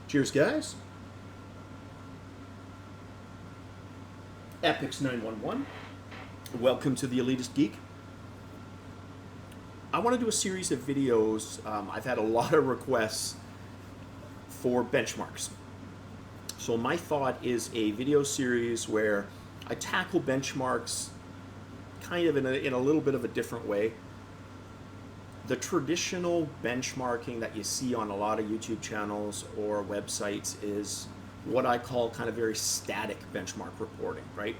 Cheers, guys. Epix 911. Welcome to the Elitist Geek. I want to do a series of videos. I've had a lot of requests for benchmarks. So my thought is a video series where I tackle benchmarks kind of in a little bit of a different way. The traditional benchmarking that you see on a lot of YouTube channels or websites is what I call kind of very static benchmark reporting, right?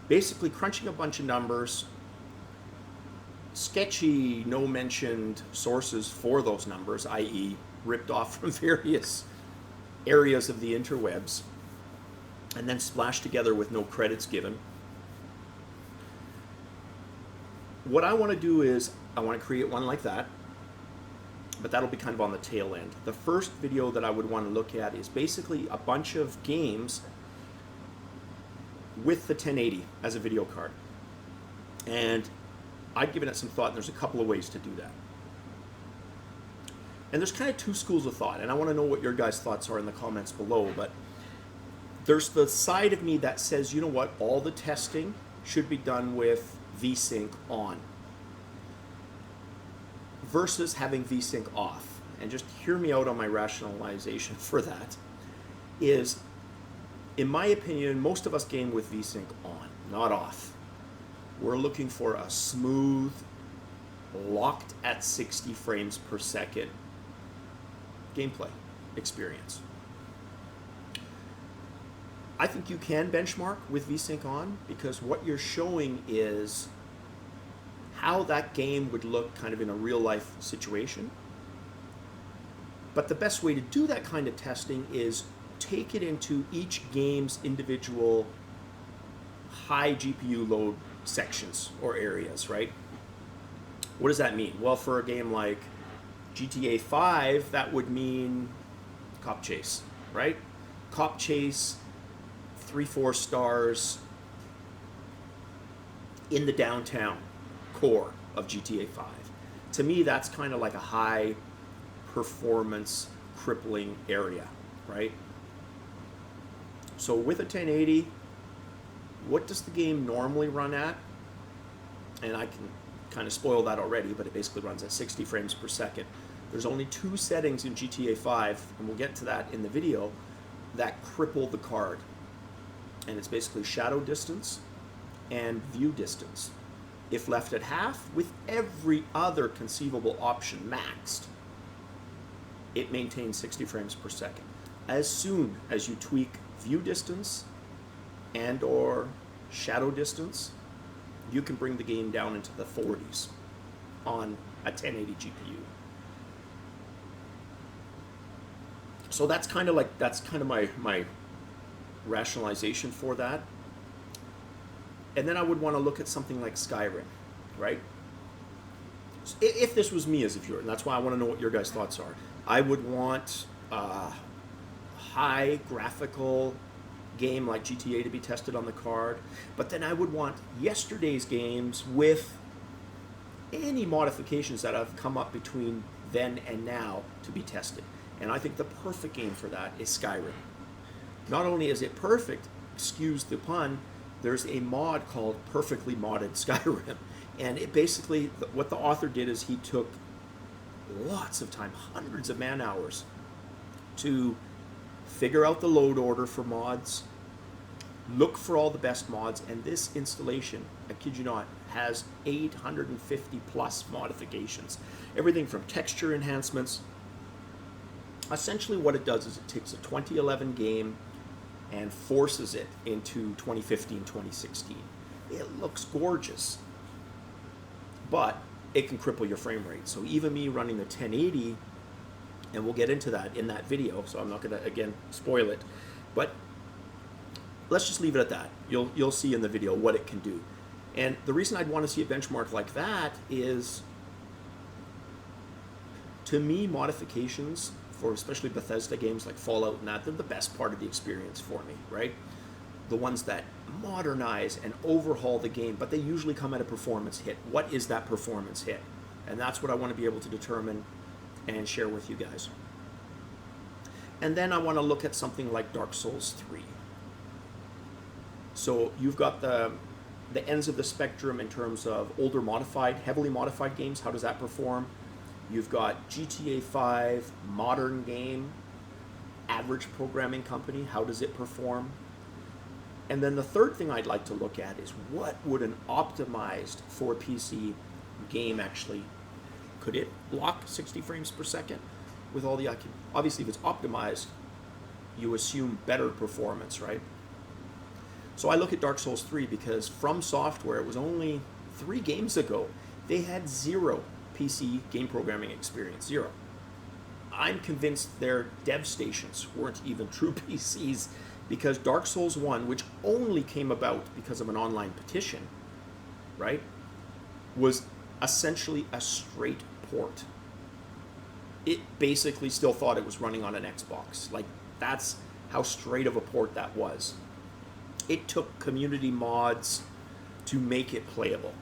Basically crunching a bunch of numbers, sketchy, no mentioned sources for those numbers, i.e. ripped off from various areas of the interwebs, and then splashed together with no credits given. What I want to do is I want to create one like that, but that'll be kind of on the tail end. The first video that I would want to look at is basically a bunch of games with the 1080 as a video card. And I've given it some thought, and there's a couple of ways to do that. And there's kind of two schools of thought, and I want to know what your guys' thoughts are in the comments below. But there's the side of me that says, you know what, all the testing should be done with VSync on versus having VSync off. And just hear me out on my rationalization for that. Is, in my opinion, most of us game with VSync on, not off. We're looking for a smooth, locked at 60 frames per second gameplay experience. I think you can benchmark with VSync on because what you're showing is how that game would look kind of in a real life situation. But the best way to do that kind of testing is take it into each game's individual high GPU load sections or areas, right? What does that mean? Well, for a game like GTA 5, that would mean Cop Chase, right? Cop Chase, 3-4 stars in the downtown core of GTA 5. To me, that's kind of like a high performance crippling area, right? So with a 1080, what does the game normally run at? And I can kind of spoil that already, but it basically runs at 60 frames per second. There's only two settings in GTA 5, and we'll get to that in the video, that cripple the card. And it's basically shadow distance and view distance. If left at half, with every other conceivable option maxed, it maintains 60 frames per second. As soon as you tweak view distance and or shadow distance, you can bring the game down into the 40s on a 1080 GPU. So that's kind of my rationalization for that. And then I would want to look at something like Skyrim, right? If this was me as a viewer, and that's why I want to know what your guys' thoughts are. I would want a high graphical game like GTA to be tested on the card, but then I would want yesterday's games with any modifications that have come up between then and now to be tested. And I think the perfect game for that is Skyrim. Not only is it perfect, excuse the pun, there's a mod called Perfectly Modded Skyrim. And it basically, what the author did is he took lots of time, hundreds of man hours, to figure out the load order for mods, look for all the best mods, and this installation, I kid you not, has 850 plus modifications. Everything from texture enhancements. Essentially what it does is it takes a 2011 game and forces it into 2015, 2016. It looks gorgeous, but it can cripple your frame rate. So even me running the 1080, and we'll get into that in that video, so I'm not going to, again, spoil it, but let's just leave it at that. You'll see in the video what it can do. And the reason I'd want to see a benchmark like that is, to me, modifications for especially Bethesda games like Fallout and that, they're the best part of the experience for me, right? The ones that modernize and overhaul the game, but they usually come at a performance hit. What is that performance hit? And that's what I want to be able to determine and share with you guys. And then I want to look at something like Dark Souls 3. So you've got the ends of the spectrum in terms of older modified, heavily modified games. How does that perform? You've got GTA 5, modern game, average programming company. How does it perform? And then the third thing I'd like to look at is what would an optimized for PC game actually, could it block 60 frames per second with all the, obviously if it's optimized, you assume better performance, right? So I look at Dark Souls 3 because From Software, it was only 3 games ago, they had 0 PC game programming experience, 0. I'm convinced their dev stations weren't even true PCs because Dark Souls 1, which only came about because of an online petition, right, was essentially a straight port. It basically still thought it was running on an Xbox. Like, that's how straight of a port that was. It took community mods to make it playable.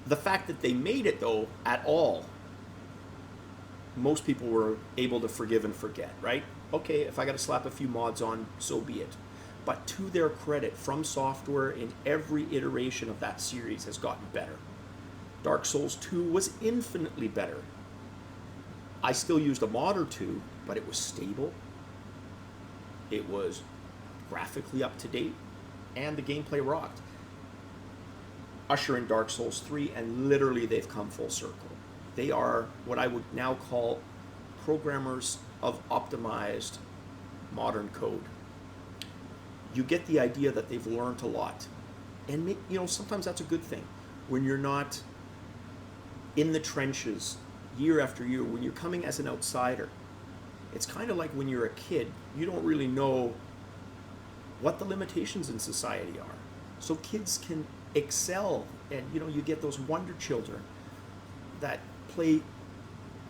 The fact that they made it, though, at all, most people were able to forgive and forget, right? Okay, if I got to slap a few mods on, so be it. But to their credit, From Software in every iteration of that series has gotten better. Dark Souls 2 was infinitely better. I still used a mod or two, but it was stable. It was graphically up to date, and the gameplay rocked. Usher in Dark Souls 3, and literally they've come full circle. They are what I would now call programmers of optimized modern code. You get the idea that they've learned a lot. And you know, sometimes that's a good thing. When you're not in the trenches year after year, when you're coming as an outsider, it's kind of like when you're a kid, you don't really know what the limitations in society are. So kids can excel, and you know, you get those wonder children that play, you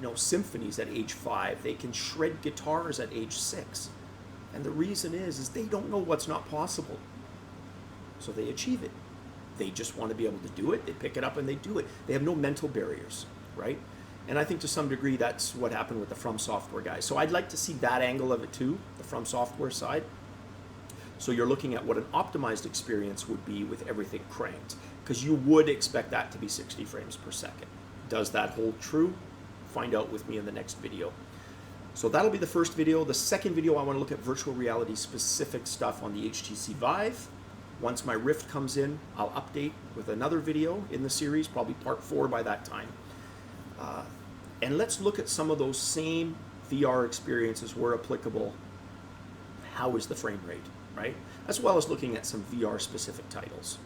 know, symphonies at age 5. They can shred guitars at age 6. And the reason is they don't know what's not possible. So they achieve it. They just want to be able to do it. They pick it up and they do it. They have no mental barriers, right? And I think to some degree that's what happened with the From Software guys. So I'd like to see that angle of it too, the From Software side. So you're looking at what an optimized experience would be with everything cranked, because you would expect that to be 60 frames per second. Does that hold true? Find out with me in the next video. So that'll be the first video. The second video, I want to look at virtual reality specific stuff on the HTC Vive. Once my Rift comes in, I'll update with another video in the series, probably part 4 by that time. And let's look at some of those same VR experiences where applicable. How is the frame rate, right? As well as looking at some VR specific titles.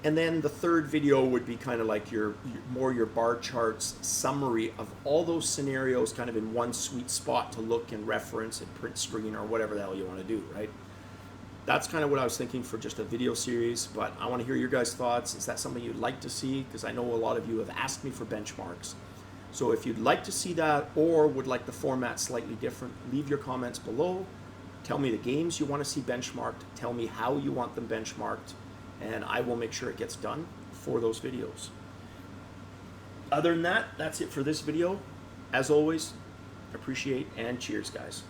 And then the third video would be kind of like your bar charts summary of all those scenarios kind of in one sweet spot to look and reference and print screen or whatever the hell you want to do, right? That's kind of what I was thinking for just a video series, but I want to hear your guys' thoughts. Is that something you'd like to see? Because I know a lot of you have asked me for benchmarks. So if you'd like to see that or would like the format slightly different, leave your comments below. Tell me the games you want to see benchmarked. Tell me how you want them benchmarked, and I will make sure it gets done for those videos. Other than that, that's it for this video. As always, appreciate and cheers, guys.